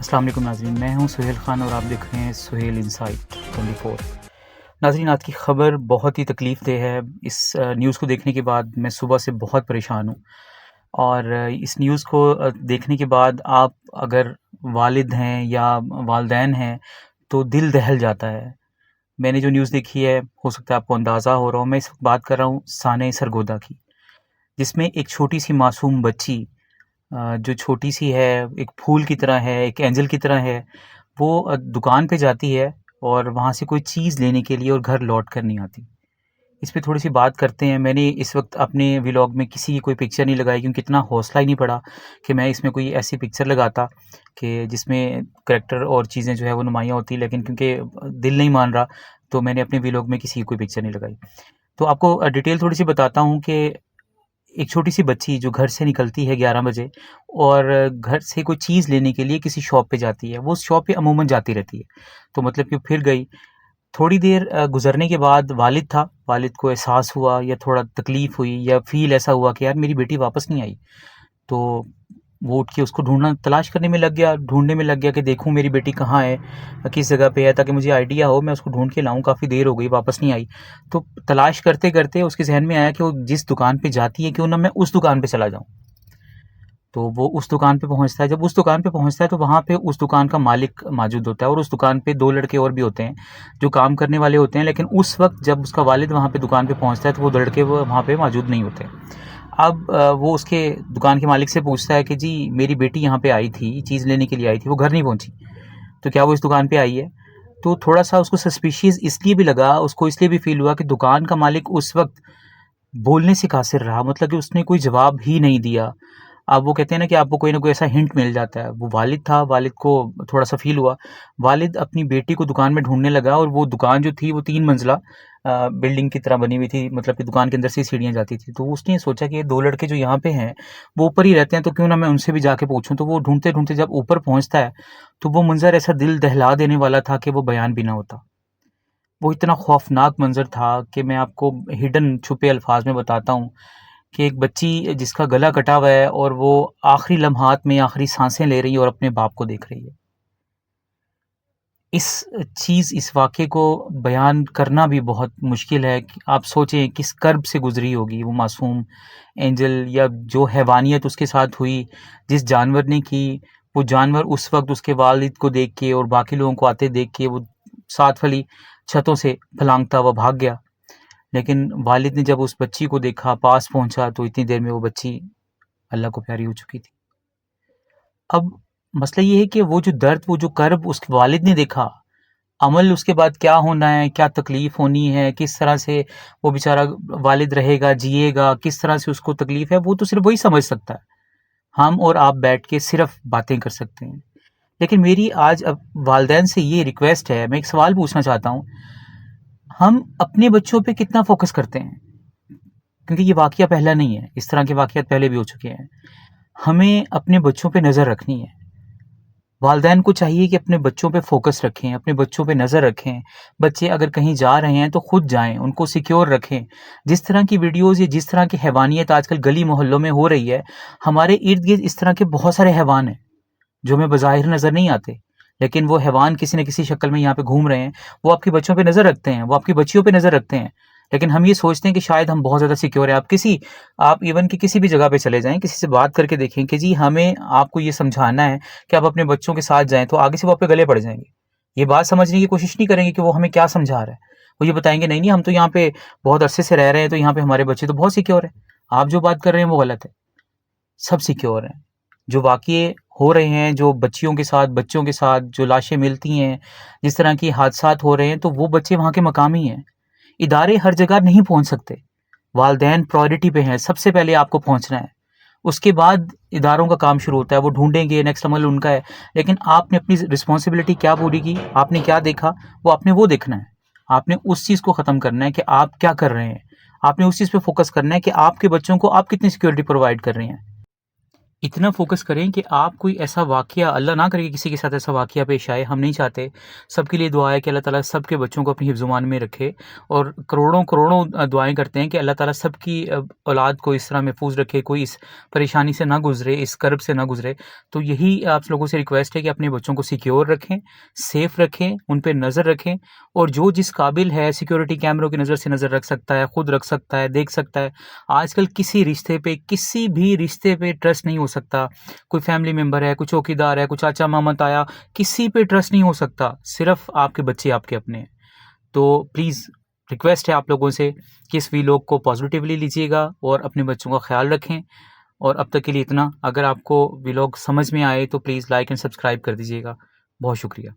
السلام علیکم ناظرین، میں ہوں سہیل خان اور آپ دیکھ رہے ہیں سہیل انسائٹ 24۔ ناظرین، آج کی خبر بہت ہی تکلیف دہ ہے۔ اس نیوز کو دیکھنے کے بعد میں صبح سے بہت پریشان ہوں، اور اس نیوز کو دیکھنے کے بعد آپ اگر والد ہیں یا والدین ہیں تو دل دہل جاتا ہے۔ میں نے جو نیوز دیکھی ہے، ہو سکتا ہے آپ کو اندازہ ہو رہا ہو، میں اس وقت بات کر رہا ہوں سانحہ سرگودا کی، جس میں ایک چھوٹی سی معصوم بچی جو چھوٹی سی ہے، ایک پھول کی طرح ہے، ایک اینجل کی طرح ہے، وہ دکان پہ جاتی ہے اور وہاں سے کوئی چیز لینے کے لیے اور گھر لوٹ کر نہیں آتی۔ اس پہ تھوڑی سی بات کرتے ہیں۔ میں نے اس وقت اپنے ولاگ میں کسی کی کوئی پکچر نہیں لگائی، کیونکہ اتنا حوصلہ ہی نہیں پڑا کہ میں اس میں کوئی ایسی پکچر لگاتا کہ جس میں کریکٹر اور چیزیں جو ہے وہ نمایاں ہوتی، لیکن کیونکہ دل نہیں مان رہا تو میں نے اپنے ولاگ میں کسی کی کوئی پکچر نہیں لگائی۔ تو آپ کو ڈیٹیل تھوڑی سی بتاتا ہوں کہ ایک چھوٹی سی بچی جو گھر سے نکلتی ہے 11 بجے اور گھر سے کوئی چیز لینے کے لیے کسی شاپ پہ جاتی ہے۔ وہ اس شاپ پہ عموماً جاتی رہتی ہے، تو مطلب کہ پھر گئی۔ تھوڑی دیر گزرنے کے بعد والد تھا، والد کو احساس ہوا یا تھوڑا تکلیف ہوئی یا فیل ایسا ہوا کہ یار میری بیٹی واپس نہیں آئی، تو وہ اٹھ کے اس کو ڈھونڈنا تلاش کرنے میں لگ گیا، ڈھونڈنے میں لگ گیا کہ دیکھوں میری بیٹی کہاں ہے، کس جگہ پہ ہے، تاکہ مجھے آئیڈیا ہو میں اس کو ڈھونڈ کے لاؤں۔ کافی دیر ہو گئی، واپس نہیں آئی، تو تلاش کرتے کرتے اس کے ذہن میں آیا کہ وہ جس دکان پہ جاتی ہے کیوں نہ میں اس دکان پہ چلا جاؤں۔ تو وہ اس دکان پہ پہنچتا ہے۔ جب اس دکان پہ پہنچتا ہے تو وہاں پہ اس دکان کا مالک موجود ہوتا ہے، اور اس دکان پہ 2 لڑکے اور بھی ہوتے ہیں جو کام کرنے والے ہوتے ہیں، لیکن اس وقت جب اس کا والد وہاں پہ دکان پہ پہنچتا ہے تو وہ لڑکے وہاں پہ موجود نہیں ہوتے۔ اب وہ اس کے دکان کے مالک سے پوچھتا ہے کہ جی میری بیٹی یہاں پہ آئی تھی، چیز لینے کے لیے آئی تھی، وہ گھر نہیں پہنچی، تو کیا وہ اس دکان پہ آئی ہے؟ تو تھوڑا سا اس کو سسپیشیس اس لیے بھی لگا، اس کو اس لیے بھی فیل ہوا کہ دکان کا مالک اس وقت بولنے سے قاصر رہا، مطلب کہ اس نے کوئی جواب ہی نہیں دیا۔ اب وہ کہتے ہیں نا کہ آپ کو کوئی نہ کوئی ایسا ہنٹ مل جاتا ہے۔ وہ والد تھا، والد کو تھوڑا سا فیل ہوا، والد اپنی بیٹی کو دکان میں ڈھونڈنے لگا، اور وہ دکان جو تھی وہ 3 منزلہ بلڈنگ کی طرح بنی ہوئی تھی، مطلب کہ دکان کے اندر سے سیڑھیاں جاتی تھی۔ تو اس نے سوچا کہ یہ 2 لڑکے جو یہاں پہ ہیں وہ اوپر ہی رہتے ہیں، تو کیوں نہ میں ان سے بھی جا کے پوچھوں۔ تو وہ ڈھونڈتے ڈھونڈتے جب اوپر پہنچتا ہے تو وہ منظر ایسا دل دہلا دینے والا تھا کہ وہ بیان بھی نہ ہوتا۔ وہ اتنا خوفناک منظر تھا کہ میں آپ کو ہڈن چھپے الفاظ میں بتاتا ہوں کہ ایک بچی جس کا گلا کٹا ہوا ہے اور وہ آخری لمحات میں آخری سانسیں لے رہی ہے اور اپنے باپ کو دیکھ رہی ہے۔ اس واقعے کو بیان کرنا بھی بہت مشکل ہے۔ آپ سوچیں کس کرب سے گزری ہوگی وہ معصوم اینجل، یا جو حیوانیت اس کے ساتھ ہوئی جس جانور نے کی۔ وہ جانور اس وقت اس کے والد کو دیکھ کے اور باقی لوگوں کو آتے دیکھ کے وہ 7 والی چھتوں سے پھلانگتا ہوا بھاگ گیا، لیکن والد نے جب اس بچی کو دیکھا، پاس پہنچا، تو اتنی دیر میں وہ بچی اللہ کو پیاری ہو چکی تھی۔ اب مسئلہ یہ ہے کہ وہ جو درد، وہ جو کرب اس کے والد نے دیکھا، عمل اس کے بعد کیا ہونا ہے، کیا تکلیف ہونی ہے، کس طرح سے وہ بیچارہ والد رہے گا، جیے گا، کس طرح سے اس کو تکلیف ہے، وہ تو صرف وہی سمجھ سکتا ہے۔ ہم اور آپ بیٹھ کے صرف باتیں کر سکتے ہیں۔ لیکن میری آج اب والدین سے یہ ریکویسٹ ہے، میں ایک سوال پوچھنا چاہتا ہوں، ہم اپنے بچوں پہ کتنا فوکس کرتے ہیں؟ کیونکہ یہ واقعہ پہلا نہیں ہے، اس طرح کے واقعات پہلے بھی ہو چکے ہیں۔ ہمیں اپنے بچوں پہ نظر رکھنی ہے۔ والدین کو چاہیے کہ اپنے بچوں پہ فوکس رکھیں، اپنے بچوں پہ نظر رکھیں۔ بچے اگر کہیں جا رہے ہیں تو خود جائیں، ان کو سیکیور رکھیں۔ جس طرح کی ویڈیوز یا جس طرح کی حیوانیت آج کل گلی محلوں میں ہو رہی ہے، ہمارے ارد گرد اس طرح کے بہت سارے حیوان ہیں جو ہمیں بظاہر نظر نہیں آتے، لیکن وہ حیوان کسی نہ کسی شکل میں یہاں پہ گھوم رہے ہیں۔ وہ آپ کے بچوں پہ نظر رکھتے ہیں، وہ آپ کی بچیوں پہ نظر رکھتے ہیں، لیکن ہم یہ سوچتے ہیں کہ شاید ہم بہت زیادہ سیکیور ہیں۔ آپ ایون کہ کسی بھی جگہ پہ چلے جائیں، کسی سے بات کر کے دیکھیں کہ جی ہمیں آپ کو یہ سمجھانا ہے کہ آپ اپنے بچوں کے ساتھ جائیں، تو آگے سے وہ آپ پہ گلے پڑ جائیں گے۔ یہ بات سمجھنے کی کوشش نہیں کریں گے کہ وہ ہمیں کیا سمجھا رہا ہے۔ وہ یہ بتائیں گے نہیں ہم تو یہاں پہ بہت عرصے سے رہ رہے ہیں، تو یہاں پہ ہمارے بچے تو بہت سیکیور ہیں، آپ جو بات کر رہے ہیں وہ غلط ہے۔ سب سیکیور ہیں۔ جو واقعے ہو رہے ہیں، جو بچیوں کے ساتھ، بچوں کے ساتھ جو لاشیں ملتی ہیں، جس طرح کی حادثات ہو رہے ہیں، تو وہ بچے وہاں کے مقامی ہیں۔ ادارے ہر جگہ نہیں پہنچ سکتے، والدین پرائرٹی پہ ہیں، سب سے پہلے آپ کو پہنچنا ہے، اس کے بعد اداروں کا کام شروع ہوتا ہے، وہ ڈھونڈیں گے، نیکسٹ عمل ان کا ہے۔ لیکن آپ نے اپنی رسپانسبلٹی کیا پوری کی، آپ نے کیا دیکھا، آپ نے وہ دیکھنا ہے۔ آپ نے اس چیز کو ختم کرنا ہے کہ آپ کیا کر رہے ہیں، آپ نے اس چیز پہ فوکس کرنا ہے کہ آپ کے بچوں کو آپ کتنی سیکیورٹی پرووائڈ کر رہے ہیں۔ اتنا فوکس کریں کہ آپ کوئی ایسا واقعہ، اللہ نہ کرے کہ کسی کے ساتھ ایسا واقعہ پیش آئے، ہم نہیں چاہتے. سب کے لیے دعا ہے کہ اللہ تعالیٰ سب کے بچوں کو اپنی حفظ و امان میں رکھے، اور کروڑوں کروڑوں دعائیں کرتے ہیں کہ اللہ تعالیٰ سب کی اولاد کو اس طرح محفوظ رکھے، کوئی اس پریشانی سے نہ گزرے، اس کرب سے نہ گزرے. تو یہی آپ لوگوں سے ریکویسٹ ہے کہ اپنے بچوں کو سیکیور رکھیں، سیف رکھیں، ان پہ نظر رکھیں، اور جو جس قابل ہے سیکیورٹی کیمروں کی نظر سے نظر رکھ سکتا ہے، خود رکھ سکتا ہے، دیکھ سکتا ہے. آج کل کسی رشتے پہ، کسی بھی رشتے پہ ٹرسٹ نہیں ہو سکتا. کوئی فیملی ممبر ہے، کوئی چوکیدار ہے، کوئی چاچا ماما تایا، کسی پہ ٹرسٹ نہیں ہو سکتا. صرف آپ کے بچے آپ کے اپنے ہیں. تو پلیز ریکویسٹ ہے آپ لوگوں سے کہ اس ویلاگ کو پازیٹیولی لیجیے گا اور اپنے بچوں کا خیال رکھیں. اور اب تک کے لیے اتنا. اگر آپ کو ویلاگ سمجھ میں آئے تو پلیز لائک اینڈ سبسکرائب کر دیجیے گا. بہت شکریہ.